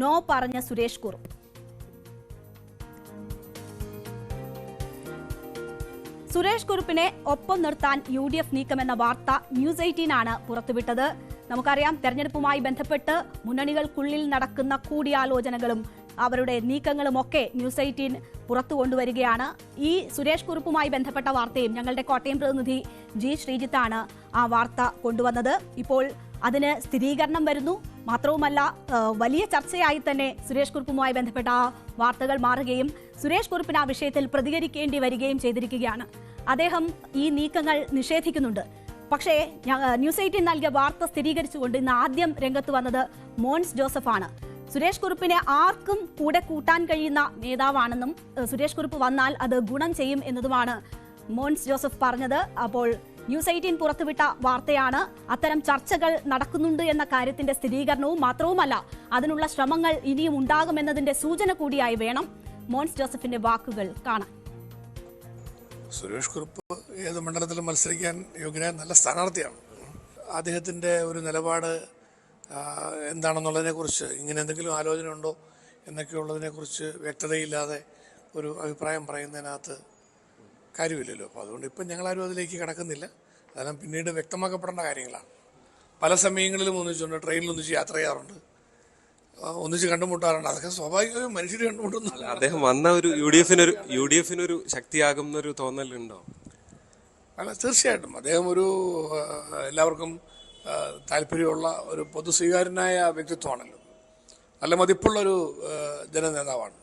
No പറഞ്ഞ സുരേഷ് കുറുപ്പ്. സുരേഷ് കുറുപ്പിനെ ഒപ്പം നിർത്താൻ UDF നീക്കമെന്ന വാർത്ത ന്യൂസ് 18 ആണ് പുറത്തുവിട്ടത്. നമുക്കറിയാം, തെരഞ്ഞെടുപ്പുമായി ബന്ധപ്പെട്ട് മുന്നണികൾക്കുള്ളിൽ നടക്കുന്ന കൂടിയാലോചനകളും അവരുടെ നീക്കങ്ങളുമൊക്കെ ന്യൂസ് 18 പുറത്തു കൊണ്ടുവരികയാണ്. ഈ സുരേഷ് കുറുപ്പുമായി ബന്ധപ്പെട്ട വാർത്തയും ഞങ്ങളുടെ കോട്ടയം പ്രതിനിധി ജി ശ്രീജിത്താണ് ആ വാർത്ത കൊണ്ടുവന്നത്. ഇപ്പോൾ അതിന് സ്ഥിരീകരണം വരുന്നു. മാത്രവുമല്ല, വലിയ ചർച്ചയായി തന്നെ സുരേഷ് കുറുപ്പുമായി ബന്ധപ്പെട്ട ആ വാർത്തകൾ മാറുകയും സുരേഷ് കുറുപ്പിന് ആ വിഷയത്തിൽ പ്രതികരിക്കേണ്ടി വരികയും ചെയ്തിരിക്കുകയാണ്. അദ്ദേഹം ഈ നീക്കങ്ങൾ നിഷേധിക്കുന്നുണ്ട്. പക്ഷേ ന്യൂസ് 18 നൽകിയ വാർത്ത സ്ഥിരീകരിച്ചുകൊണ്ട് ഇന്ന് ആദ്യം രംഗത്ത് വന്നത് മോൻസ് ജോസഫാണ്. സുരേഷ് കുറുപ്പിനെ ആർക്കും കൂടെ കൂട്ടാൻ കഴിയുന്ന നേതാവാണെന്നും സുരേഷ് കുറുപ്പ് വന്നാൽ അത് ഗുണം ചെയ്യും എന്നതുമാണ് മോൻസ് ജോസഫ് പറഞ്ഞത്. അപ്പോൾ ന്യൂസ് 18 പുറത്തുവിട്ട വാർത്തയാണ്. അത്തരം ചർച്ചകൾ നടക്കുന്നുണ്ട് എന്ന കാര്യത്തിന്റെ സ്ഥിരീകരണവും മാത്രവുമല്ല, അതിനുള്ള ശ്രമങ്ങൾ ഇനിയും ഉണ്ടാകുമെന്നതിന്റെ സൂചന കൂടിയായി വേണം മോൻസ് ജോസഫിന്റെ വാക്കുകൾ കാണാൻ. സുരേഷ് കുറുപ്പ് ഏത് മണ്ഡലത്തിലും മത്സരിക്കാൻ യോഗ്യനായ നല്ല സ്ഥാനാർത്ഥിയാണ്. അദ്ദേഹത്തിൻ്റെ ഒരു നിലപാട് എന്താണെന്നുള്ളതിനെക്കുറിച്ച്, ഇങ്ങനെ എന്തെങ്കിലും ആലോചന ഉണ്ടോ എന്നൊക്കെയുള്ളതിനെക്കുറിച്ച് വ്യക്തതയില്ലാതെ ഒരു അഭിപ്രായം പറയുന്നതിനകത്ത് കാര്യമില്ലല്ലോ. അപ്പോൾ അതുകൊണ്ട് ഇപ്പം ഞങ്ങളാരും അതിലേക്ക് കടക്കുന്നില്ല. അതെല്ലാം പിന്നീട് വ്യക്തമാക്കപ്പെടേണ്ട കാര്യങ്ങളാണ്. പല സമയങ്ങളിലും ഒന്നിച്ചുണ്ട്, ട്രെയിനിൽ ഒന്നിച്ച് യാത്ര ചെയ്യാറുണ്ട്, ഒന്നിച്ച് കണ്ടുമുട്ടാറുണ്ട്. അതൊക്കെ സ്വാഭാവികമായും മനുഷ്യർ കണ്ടുമുട്ടുന്നു. അദ്ദേഹം വന്ന ഒരു യു ഡി എഫിനൊരു ശക്തിയാകുന്നൊരു തോന്നലുണ്ടോ? അല്ല, തീർച്ചയായിട്ടും അദ്ദേഹം ഒരു എല്ലാവർക്കും താല്പര്യമുള്ള ഒരു പൊതു സ്വീകാര്യനായ വ്യക്തിത്വമാണല്ലോ. നല്ല മതിപ്പുള്ളൊരു ജനനേതാവാണ്.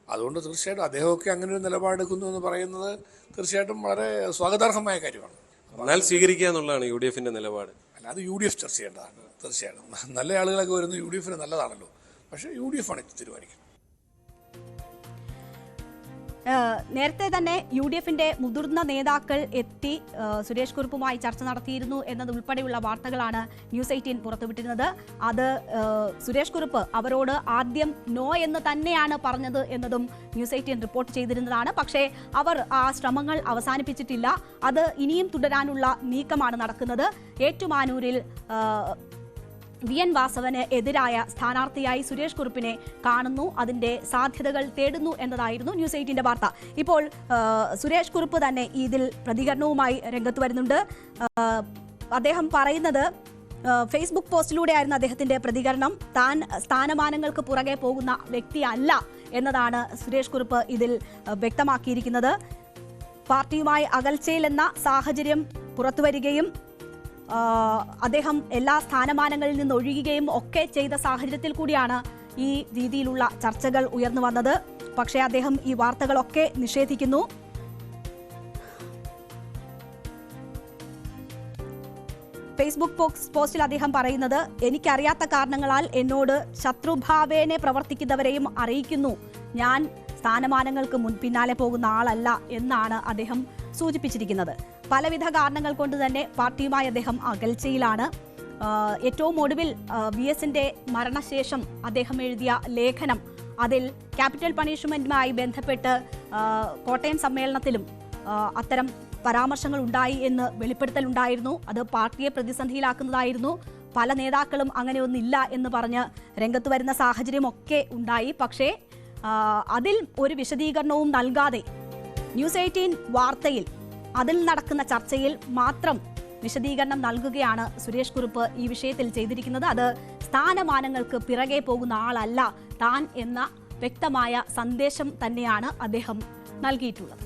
അതുകൊണ്ട് തീർച്ചയായിട്ടും അദ്ദേഹമൊക്കെ അങ്ങനെ ഒരു നിലപാടെടുക്കുന്നു എന്ന് പറയുന്നത് തീർച്ചയായിട്ടും വളരെ സ്വാഗതാർഹമായ കാര്യമാണ്. എന്നാൽ സ്വീകരിക്കുക എന്നുള്ളതാണ് UDF നിലപാട്. അല്ല, അത് UDF ചർച്ച ചെയ്യേണ്ടതാണ്. തീർച്ചയായിട്ടും നല്ല ആളുകളൊക്കെ വരുന്നത് UDF നല്ലതാണല്ലോ. പക്ഷേ UDF ആണ് തീരുമാനിക്കുന്നത്. നേരത്തെ തന്നെ UDF മുതിർന്ന നേതാക്കൾ എത്തി സുരേഷ് കുറുപ്പുമായി ചർച്ച നടത്തിയിരുന്നു എന്നതുൾപ്പെടെയുള്ള വാർത്തകളാണ് ന്യൂസ് 18 പുറത്തുവിട്ടിരുന്നത്. അത് സുരേഷ് കുറുപ്പ് അവരോട് ആദ്യം നോ എന്ന് തന്നെയാണ് പറഞ്ഞത് എന്നതും ന്യൂസ് 18 റിപ്പോർട്ട് ചെയ്തിരുന്നതാണ്. പക്ഷേ അവർ ആ ശ്രമങ്ങൾ അവസാനിപ്പിച്ചിട്ടില്ല. അത് ഇനിയും തുടരാനുള്ള നീക്കമാണ് നടക്കുന്നത്. ഏറ്റുമാനൂരിൽ VN വാസവന് എതിരായ സ്ഥാനാർത്ഥിയായി സുരേഷ് കുറുപ്പിനെ കാണുന്നു, അതിന്റെ സാധ്യതകൾ തേടുന്നു എന്നതായിരുന്നു ന്യൂസ് 18 വാർത്ത. ഇപ്പോൾ സുരേഷ് കുറുപ്പ് തന്നെ ഇതിൽ പ്രതികരണവുമായി രംഗത്ത് വരുന്നുണ്ട്. അദ്ദേഹം പറയുന്നത്, ഫേസ്ബുക്ക് പോസ്റ്റിലൂടെയായിരുന്നു അദ്ദേഹത്തിന്റെ പ്രതികരണം. താൻ സ്ഥാനമാനങ്ങൾക്ക് പുറകെ പോകുന്ന വ്യക്തിയല്ല എന്നതാണ് സുരേഷ് കുറുപ്പ് ഇതിൽ വ്യക്തമാക്കിയിരിക്കുന്നത്. പാർട്ടിയുമായി അകൽച്ചയിലെന്ന സാഹചര്യം പുറത്തുവരികയും അദ്ദേഹം എല്ലാ സ്ഥാനമാനങ്ങളിൽ നിന്ന് ഒഴിയുകയും ഒക്കെ ചെയ്ത സാഹചര്യത്തിൽ കൂടിയാണ് ഈ രീതിയിലുള്ള ചർച്ചകൾ ഉയർന്നു വന്നത്. പക്ഷേ അദ്ദേഹം ഈ വാർത്തകളൊക്കെ നിഷേധിക്കുന്നു. ഫേസ്ബുക്ക് പോസ്റ്റിൽ അദ്ദേഹം പറയുന്നത്, എനിക്കറിയാത്ത കാരണങ്ങളാൽ എന്നോട് ശത്രുഭാവേനെ പ്രവർത്തിക്കുന്നവരെയും അറിയിക്കുന്നു. ഞാൻ സ്ഥാനമാനങ്ങൾക്ക് പിന്നാലെ പോകുന്ന ആളല്ല എന്നാണ് അദ്ദേഹം സൂചിപ്പിച്ചിരിക്കുന്നത്. പലവിധ കാരണങ്ങൾ കൊണ്ട് തന്നെ പാർട്ടിയുമായി അദ്ദേഹം അകൽച്ചയിലാണ്. ഏറ്റവും ഒടുവിൽ VS മരണശേഷം അദ്ദേഹം എഴുതിയ ലേഖനം, അതിൽ ക്യാപിറ്റൽ പണിഷ്മെന്റുമായി ബന്ധപ്പെട്ട് കോട്ടയം സമ്മേളനത്തിലും അത്തരം പരാമർശങ്ങൾ ഉണ്ടായി എന്ന് വെളിപ്പെടുത്തലുണ്ടായിരുന്നു. അത് പാർട്ടിയെ പ്രതിസന്ധിയിലാക്കുന്നതായിരുന്നു. പല നേതാക്കളും അങ്ങനെയൊന്നില്ല എന്ന് പറഞ്ഞ് രംഗത്ത് വരുന്ന സാഹചര്യമൊക്കെ ഉണ്ടായി. പക്ഷേ അതിൽ ഒരു വിശദീകരണവും നൽകാതെ ന്യൂസ് 18 വാർത്തയിൽ അതിൽ നടക്കുന്ന ചർച്ചയിൽ മാത്രം വിശദീകരണം നൽകുകയാണ് സുരേഷ് കുറുപ്പ് ഈ വിഷയത്തിൽ ചെയ്തിരിക്കുന്നത്. അത് സ്ഥാനമാനങ്ങൾക്ക് പിറകെ പോകുന്ന ആളല്ല താൻ എന്ന വ്യക്തമായ സന്ദേശം തന്നെയാണ് അദ്ദേഹം നൽകിയിട്ടുള്ളത്.